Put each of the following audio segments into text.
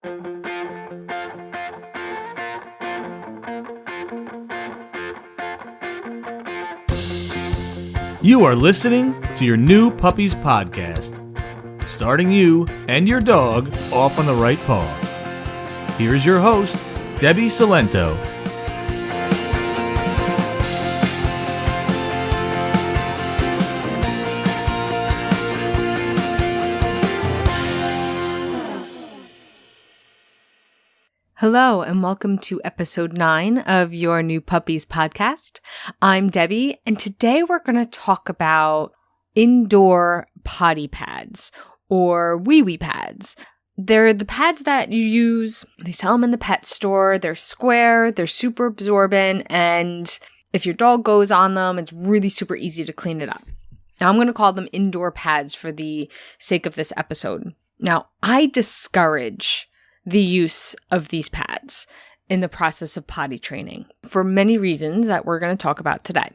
You are listening to your new Puppies podcast, starting you and your dog off on the right paw. Here's your host, Debbie Salento. Hello and welcome to episode 9 of your new Puppies podcast. I'm Debbie and today we're going to talk about indoor potty pads or wee-wee pads. They're the pads that you use, they sell them in the pet store, they're square, they're super absorbent, and if your dog goes on them, it's really super easy to clean it up. Now I'm going to call them indoor pads for the sake of this episode. Now I discourage the use of these pads in the process of potty training for many reasons that we're going to talk about today.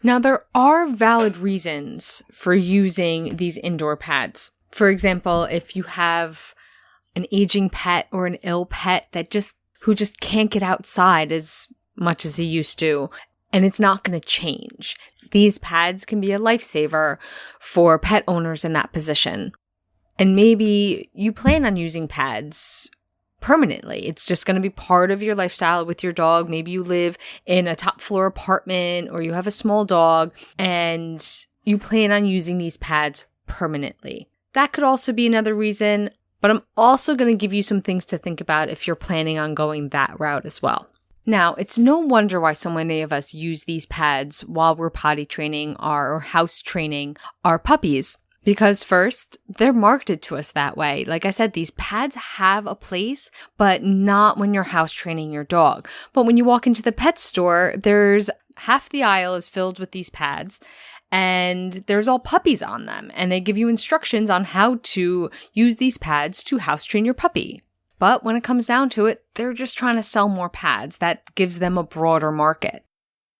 Now, there are valid reasons for using these indoor pads. For example, if you have an aging pet or an ill pet who just can't get outside as much as he used to, and it's not going to change. These pads can be a lifesaver for pet owners in that position. And maybe you plan on using pads permanently. It's just going to be part of your lifestyle with your dog. Maybe you live in a top floor apartment or you have a small dog and you plan on using these pads permanently. That could also be another reason, but I'm also going to give you some things to think about if you're planning on going that route as well. Now, it's no wonder why so many of us use these pads while we're potty training or house training our puppies. Because first, they're marketed to us that way. Like I said, these pads have a place, but not when you're house training your dog. But when you walk into the pet store, there's half the aisle is filled with these pads and there's all puppies on them. And they give you instructions on how to use these pads to house train your puppy. But when it comes down to it, they're just trying to sell more pads. That gives them a broader market.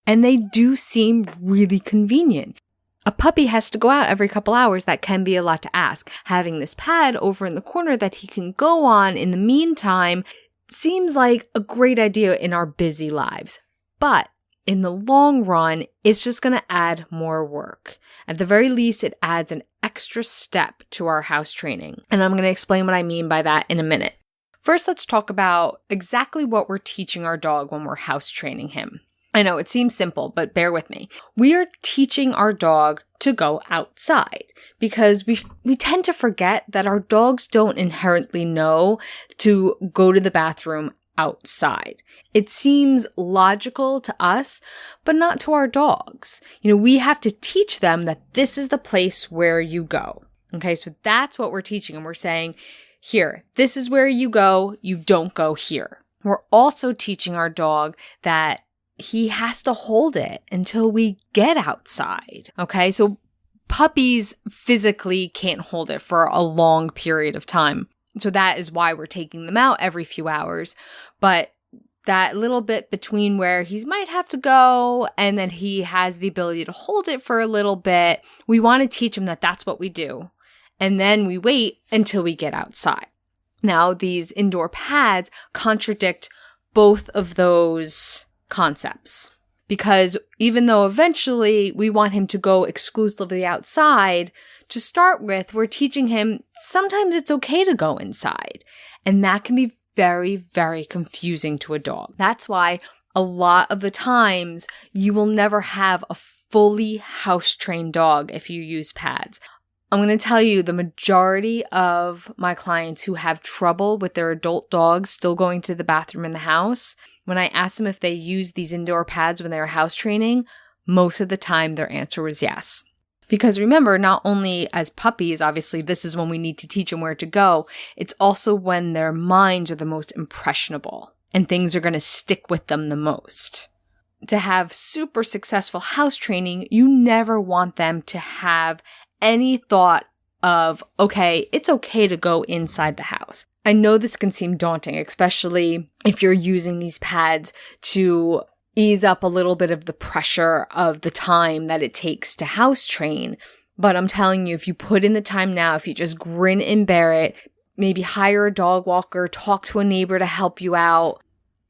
And they do seem really convenient. A puppy has to go out every couple hours. That can be a lot to ask. Having this pad over in the corner that he can go on in the meantime seems like a great idea in our busy lives. But in the long run, it's just going to add more work. At the very least, it adds an extra step to our house training. And I'm going to explain what I mean by that in a minute. First, let's talk about exactly what we're teaching our dog when we're house training him. I know it seems simple, but bear with me. We are teaching our dog to go outside because we tend to forget that our dogs don't inherently know to go to the bathroom outside. It seems logical to us, but not to our dogs. We have to teach them that this is the place where you go. Okay, so that's what we're teaching them. We're saying, here, this is where you go. You don't go here. We're also teaching our dog that he has to hold it until we get outside. Okay, so puppies physically can't hold it for a long period of time. So that is why we're taking them out every few hours. But that little bit between where he might have to go and then he has the ability to hold it for a little bit, we want to teach him that that's what we do. And then we wait until we get outside. Now, these indoor pads contradict both of those concepts, because even though eventually we want him to go exclusively outside, to start with, we're teaching him sometimes it's okay to go inside. And that can be very, very confusing to a dog. That's why a lot of the times you will never have a fully house-trained dog if you use pads. I'm going to tell you the majority of my clients who have trouble with their adult dogs still going to the bathroom in the house, when I ask them if they use these indoor pads when they're house training, most of the time their answer was yes. Because remember, not only as puppies, obviously this is when we need to teach them where to go, it's also when their minds are the most impressionable and things are going to stick with them the most. To have super successful house training, you never want them to have any thought of, okay, it's okay to go inside the house. I know this can seem daunting, especially if you're using these pads to ease up a little bit of the pressure of the time that it takes to house train. But I'm telling you, if you put in the time now, if you just grin and bear it, maybe hire a dog walker, talk to a neighbor to help you out.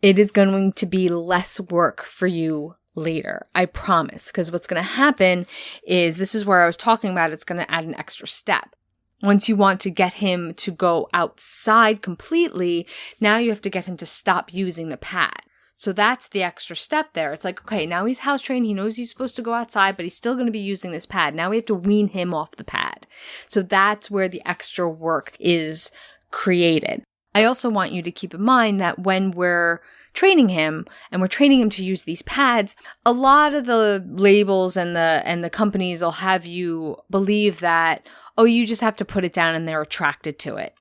It is going to be less work for you later, I promise. Because what's going to happen is, this is where I was talking about, it's going to add an extra step. Once you want to get him to go outside completely, now you have to get him to stop using the pad. So that's the extra step there. It's like, okay, now he's house trained. He knows he's supposed to go outside, but he's still going to be using this pad. Now we have to wean him off the pad. So that's where the extra work is created. I also want you to keep in mind that when we're training him and we're training him to use these pads, a lot of the labels and the companies will have you believe that, oh, you just have to put it down and they're attracted to it.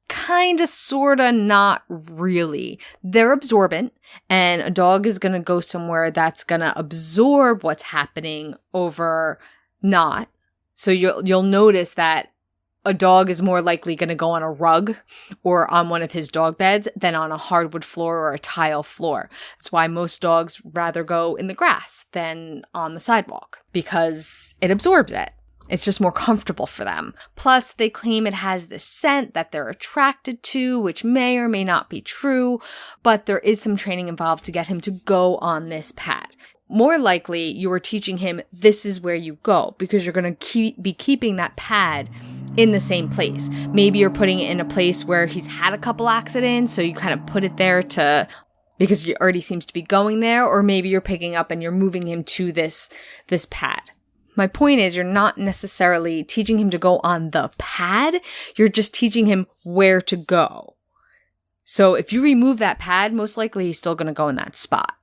Kinda, sorta, not really. They're absorbent, and a dog is gonna go somewhere that's gonna absorb what's happening over not. So you'll notice that a dog is more likely gonna go on a rug or on one of his dog beds than on a hardwood floor or a tile floor. That's why most dogs rather go in the grass than on the sidewalk, because it absorbs it. It's just more comfortable for them. Plus, they claim it has this scent that they're attracted to, which may or may not be true, but there is some training involved to get him to go on this pad. More likely, you are teaching him this is where you go, because you're going to be keeping that pad in the same place. Maybe you're putting it in a place where he's had a couple accidents, so you kind of put it there because he already seems to be going there, or maybe you're picking up and you're moving him to this pad. My point is, you're not necessarily teaching him to go on the pad. You're just teaching him where to go. So if you remove that pad, most likely he's still going to go in that spot.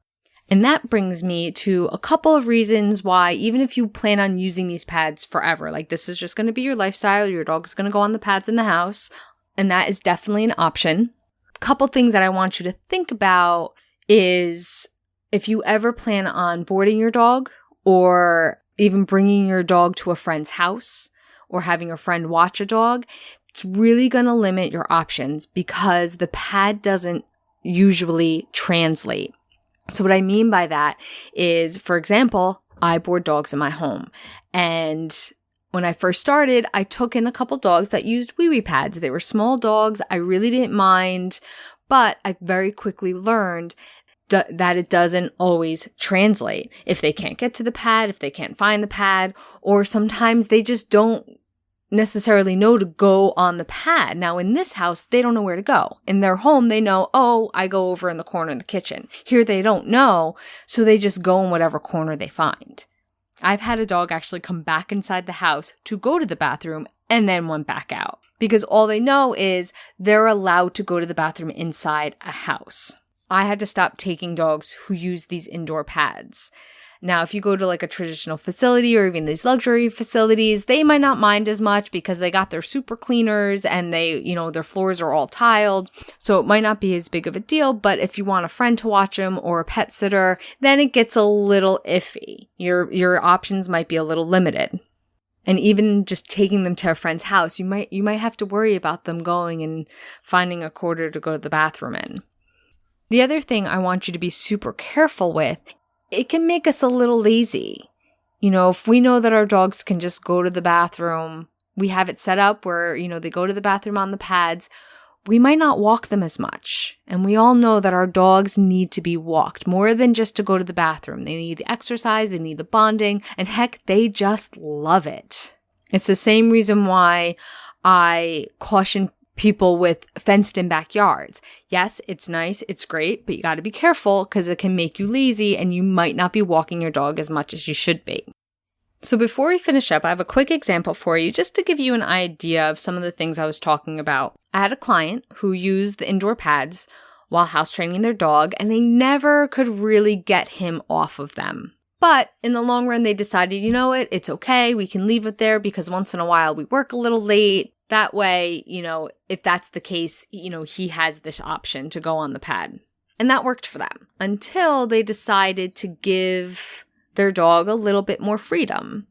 And that brings me to a couple of reasons why, even if you plan on using these pads forever, like this is just going to be your lifestyle, your dog's going to go on the pads in the house, and that is definitely an option. A couple things that I want you to think about is, if you ever plan on boarding your dog, or even bringing your dog to a friend's house, or having a friend watch a dog, it's really going to limit your options because the pad doesn't usually translate. So what I mean by that is, for example, I board dogs in my home. And when I first started, I took in a couple dogs that used wee-wee pads. They were small dogs. I really didn't mind, but I very quickly learned that it doesn't always translate. If they can't get to the pad, if they can't find the pad, or sometimes they just don't necessarily know to go on the pad. Now in this house, they don't know where to go. In their home, they know, oh, I go over in the corner in the kitchen. Here they don't know, so they just go in whatever corner they find. I've had a dog actually come back inside the house to go to the bathroom and then went back out, because all they know is they're allowed to go to the bathroom inside a house. I had to stop taking dogs who use these indoor pads. Now, if you go to like a traditional facility or even these luxury facilities, they might not mind as much because they got their super cleaners and their floors are all tiled. So it might not be as big of a deal, but if you want a friend to watch them or a pet sitter, then it gets a little iffy. Your options might be a little limited. And even just taking them to a friend's house, you might have to worry about them going and finding a quarter to go to the bathroom in. The other thing I want you to be super careful with, it can make us a little lazy. If we know that our dogs can just go to the bathroom, we have it set up where, they go to the bathroom on the pads, we might not walk them as much. And we all know that our dogs need to be walked more than just to go to the bathroom. They need the exercise, they need the bonding, and heck, they just love it. It's the same reason why I caution people with fenced-in backyards. Yes, it's nice, it's great, but you got to be careful because it can make you lazy and you might not be walking your dog as much as you should be. So before we finish up, I have a quick example for you just to give you an idea of some of the things I was talking about. I had a client who used the indoor pads while house training their dog, and they never could really get him off of them. But in the long run, they decided, it's okay, we can leave it there because once in a while we work a little late. That way, if that's the case, he has this option to go on the pad. And that worked for them until they decided to give their dog a little bit more freedom.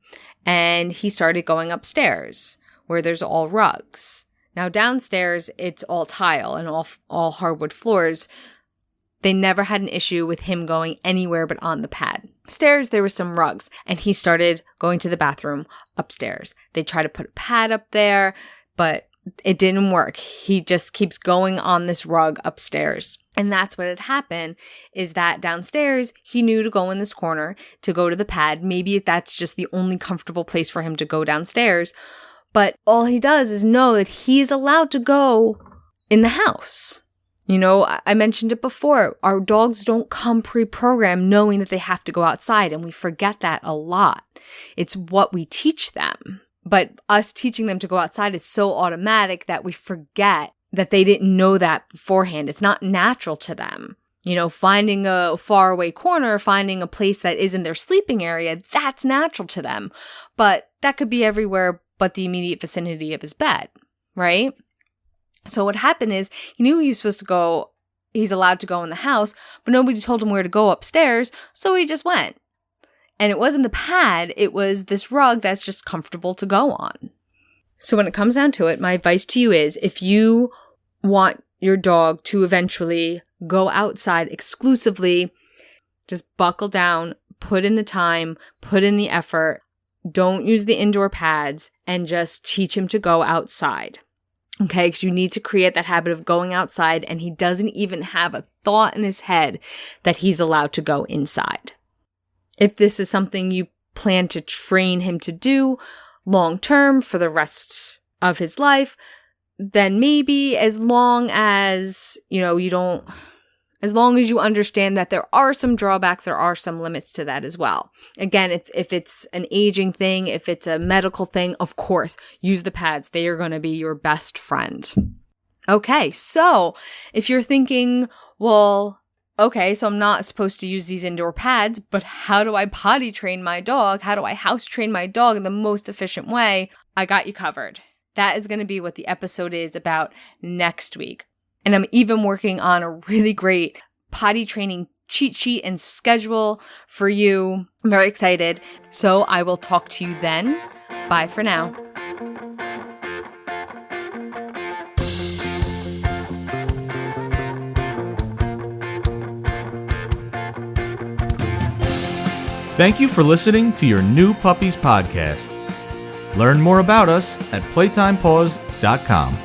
And he started going upstairs where there's all rugs. Now downstairs, it's all tile and all hardwood floors. They never had an issue with him going anywhere but on the pad. Upstairs, there were some rugs, and he started going to the bathroom upstairs. They tried to put a pad up there, but It didn't work. He just keeps going on this rug upstairs. And that's what had happened, is that downstairs, he knew to go in this corner to go to the pad. Maybe that's just the only comfortable place for him to go downstairs. But all he does is know that he's allowed to go in the house. You know, I mentioned it before. Our dogs don't come pre-programmed knowing that they have to go outside, and we forget that a lot. It's what we teach them. But us teaching them to go outside is so automatic that we forget that they didn't know that beforehand. It's not natural to them. You know, finding a faraway corner, finding a place that isn't their sleeping area, that's natural to them. But that could be everywhere but the immediate vicinity of his bed, right? So what happened is he knew he was supposed to go, he's allowed to go in the house, but nobody told him where to go upstairs, so he just went. And it wasn't the pad, it was this rug that's just comfortable to go on. So when it comes down to it, my advice to you is, if you want your dog to eventually go outside exclusively, just buckle down, put in the time, put in the effort, don't use the indoor pads, and just teach him to go outside. Okay, because you need to create that habit of going outside, and he doesn't even have a thought in his head that he's allowed to go inside. If this is something you plan to train him to do long term for the rest of his life, then maybe, as long as, as long as you understand that there are some drawbacks, there are some limits to that as well. Again, if it's an aging thing, if it's a medical thing, of course, use the pads. They are going to be your best friend. Okay, so if you're thinking, well, okay, so I'm not supposed to use these indoor pads, but how do I potty train my dog? How do I house train my dog in the most efficient way? I got you covered. That is going to be what the episode is about next week. And I'm even working on a really great potty training cheat sheet and schedule for you. I'm very excited. So I will talk to you then. Bye for now. Thank you for listening to your New Puppies podcast. Learn more about us at playtimepaws.com.